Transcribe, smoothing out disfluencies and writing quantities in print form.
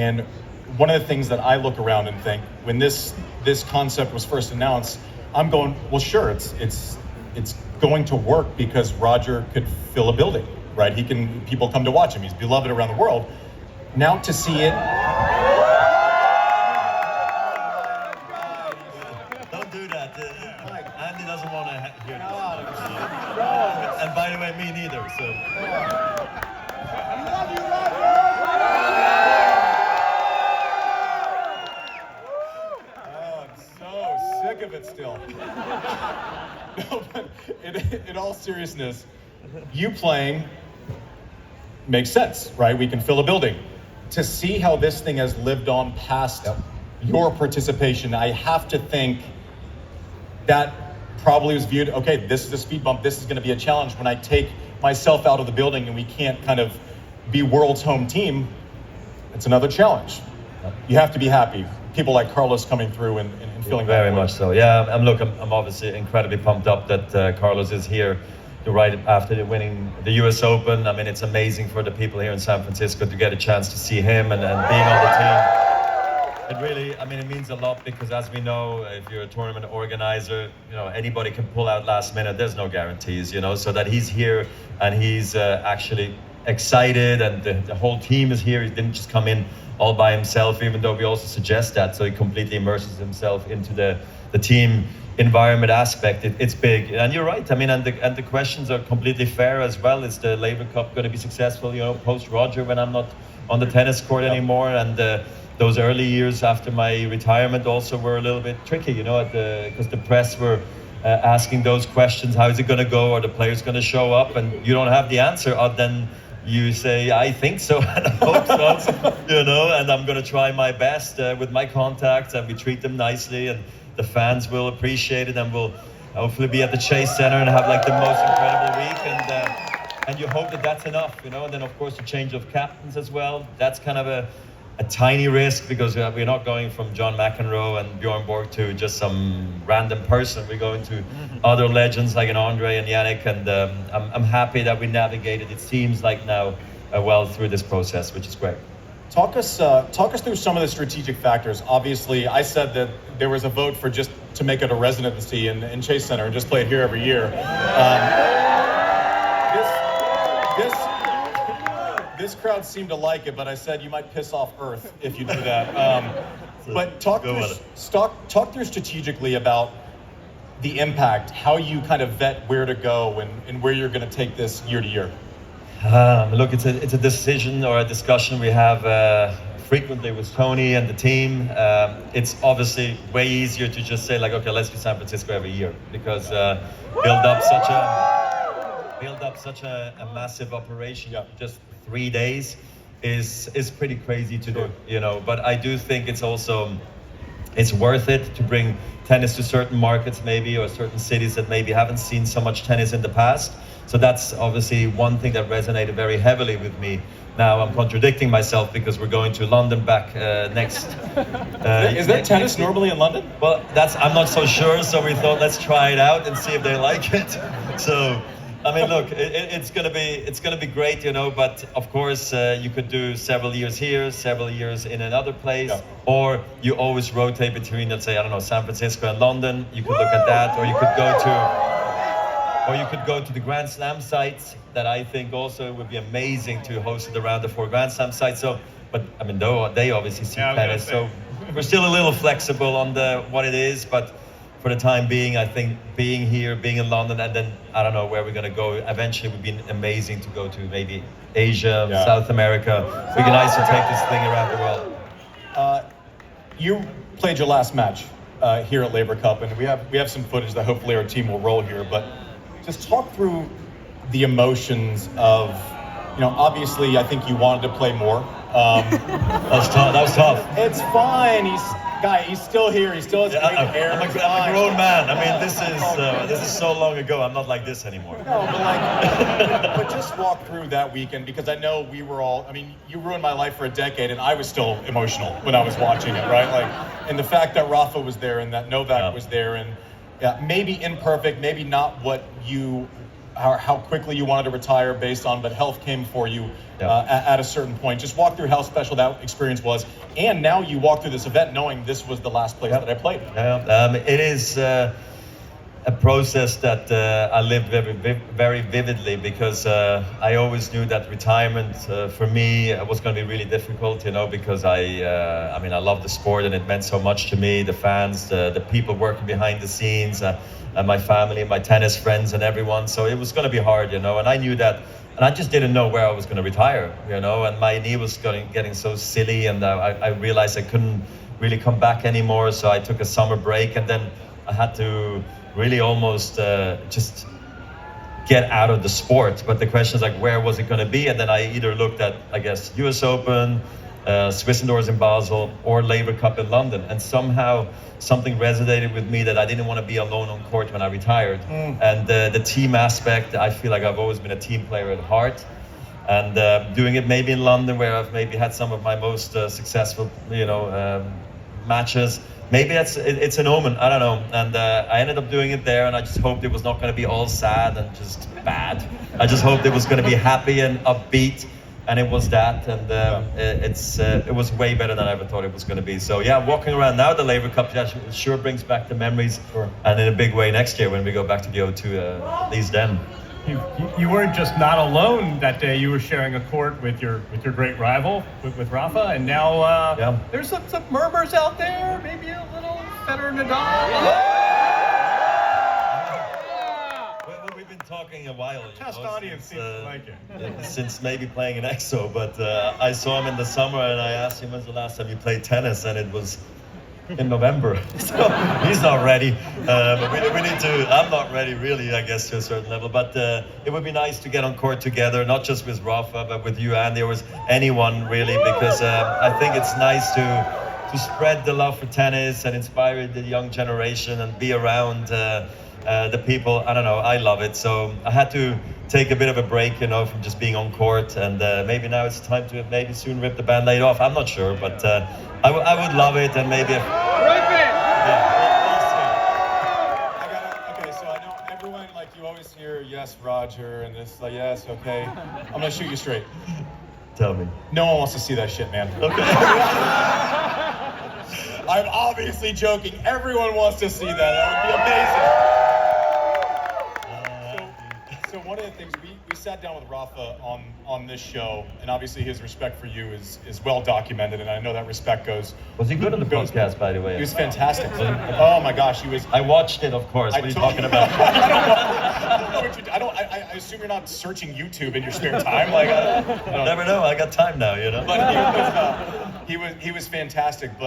And one of the things that I look around and think, when this concept was first announced, I'm going, well, sure, it's going to work because Roger could fill a building, right? People come to watch him. He's beloved around the world. Now to see it. Don't do that. Andy doesn't want to hear this. And by the way, me neither. So. Of it still. No, but in all seriousness, you playing makes sense, right? We can fill a building. To see how this thing has lived on past your participation, I have to think that probably was viewed, okay, this is a speed bump, this is going to be a challenge. When I take myself out of the building and we can't kind of be world's home team, it's another challenge. You have to be happy. People like Carlos coming through and feeling very much so. Yeah, I'm obviously incredibly pumped up that Carlos is here right after winning the US Open. I mean, it's amazing for the people here in San Francisco to get a chance to see him and being on the team. It really, it means a lot because, as we know, if you're a tournament organizer, anybody can pull out last minute. There's no guarantees, so that he's here and he's actually excited and the whole team is here. He didn't just come in all by himself, even though we also suggest that, so he completely immerses himself into the team environment aspect. It's big, and you're right. And the questions are completely fair as well. Is the Laver Cup going to be successful? Post Roger, when I'm not on the tennis court anymore, and those early years after my retirement also were a little bit tricky, because the press were asking those questions. How is it going to go? Are the players going to show up? And you don't have the answer other than you say, I think so, and I hope so, and I'm going to try my best with my contacts, and we treat them nicely, and the fans will appreciate it, and we'll hopefully be at the Chase Center and have like the most incredible week, and you hope that that's enough, and then of course the change of captains as well. That's kind of a tiny risk because we're not going from John McEnroe and Bjorn Borg to just some random person. We're going to other legends like an Andre and Yannick, and I'm happy that we navigated, it seems like now, well through this process, which is great. Talk us through some of the strategic factors. Obviously, I said that there was a vote for just to make it a residency in Chase Center and just play it here every year. This crowd seemed to like it, but I said you might piss off Earth if you do that. But talk through strategically about the impact, how you kind of vet where to go and where you're going to take this year to year. Look, it's a decision or a discussion we have frequently with Tony and the team. It's obviously way easier to just say like, okay, let's do San Francisco every year, because build up such a massive operation just 3 days is pretty crazy to do, but I do think it's worth it to bring tennis to certain markets maybe, or certain cities that maybe haven't seen so much tennis in the past. So that's obviously one thing that resonated very heavily with me. Now I'm contradicting myself because we're going to London back next. Is there tennis normally in London? Well, I'm not so sure. So we thought, let's try it out and see if they like it. So, look, it's gonna be great, But of course, you could do several years here, several years in another place, or you always rotate between, let's say, I don't know, San Francisco and London. You could look at that, or you could go to the Grand Slam sites that I think also would be amazing to host it around the 4 Grand Slam sites. So, but though they obviously see tennis, so we're still a little flexible on what it is, but. For the time being, I think being here, being in London, and then I don't know where we're going to go. Eventually, it would be amazing to go to maybe Asia, South America. It'd be nice to take this thing around the world. You played your last match here at Laver Cup, and we have some footage that hopefully our team will roll here. But just talk through the emotions of, obviously, I think you wanted to play more. That was tough. It's fine. He's still here. He still has great hair. I'm a grown man. This is so long ago. I'm not like this anymore. No, but just walk through that weekend, because I know we were all. You ruined my life for a decade, and I was still emotional when I was watching it, right? And the fact that Rafa was there and that Novak was there, and maybe imperfect, maybe not what you how quickly you wanted to retire based on, but health came for you Yeah. at a certain point. Just walk through how special that experience was, and now you walk through this event knowing this was the last place that I played. It is a process that I lived very vividly, because I always knew that retirement for me was going to be really difficult, you know, because I mean, I love the sport and it meant so much to me, the fans, the people working behind the scenes, and my family, my tennis friends and everyone. So it was going to be hard, you know, and I knew that, and I just didn't know where I was going to retire, you know, and my knee was getting so silly, and I realized I couldn't really come back anymore. So I took a summer break, and then I had to really almost just get out of the sport. But the question is, like, where was it going to be? And then I either looked at, I guess, US Open, Swiss Indoors in Basel, or Laver Cup in London. And somehow something resonated with me that I didn't want to be alone on court when I retired. And the team aspect, I feel like I've always been a team player at heart. And doing it maybe in London, where I've maybe had some of my most successful, you know, matches, maybe it's an omen, I don't know. And I ended up doing it there, and I just hoped it was not going to be all sad and just bad. I just hoped it was going to be happy and upbeat, and it was that. And it was way better than I ever thought it was going to be. So yeah, walking around now, the Laver Cup sure brings back the memories, and in a big way next year when we go back to the O2, at least then. You weren't just not alone that day. You were sharing a court with your great rival, with Rafa, and now there's some murmurs out there. Maybe a little Federer Nadal. Well, we've been talking a while. Castanian seems to like it. Since maybe playing in EXO, but I saw him in the summer, and I asked him when's the last time you played tennis, and it was in November. So he's not ready. But we need to. I'm not ready, really, I guess, to a certain level. But it would be nice to get on court together, not just with Rafa, but with you, Andy, or with anyone, really, because I think it's nice to spread the love for tennis and inspire the young generation and be around the people. I don't know, I love it. So I had to take a bit of a break, you know, from just being on court, and maybe now it's time to maybe soon rip the band-aid off. I'm not sure, but I would love it, and maybe if... Okay, so I know everyone, like, you always hear, yes, Roger, and this, like, yes, okay. I'm gonna shoot you straight. Tell me. No one wants to see that shit, man. Okay. I'm obviously joking. Everyone wants to see that. That would be amazing. So one of the things, we sat down with Rafa on this show, and obviously his respect for you is well documented, and I know that respect goes... Was he good on the podcast, by the way? He was fantastic. Oh my gosh, he was... I watched it, of course. What are you talking about? I assume you're not searching YouTube in your spare time. Like, I don't never know. I got time now, you know. But he was fantastic. But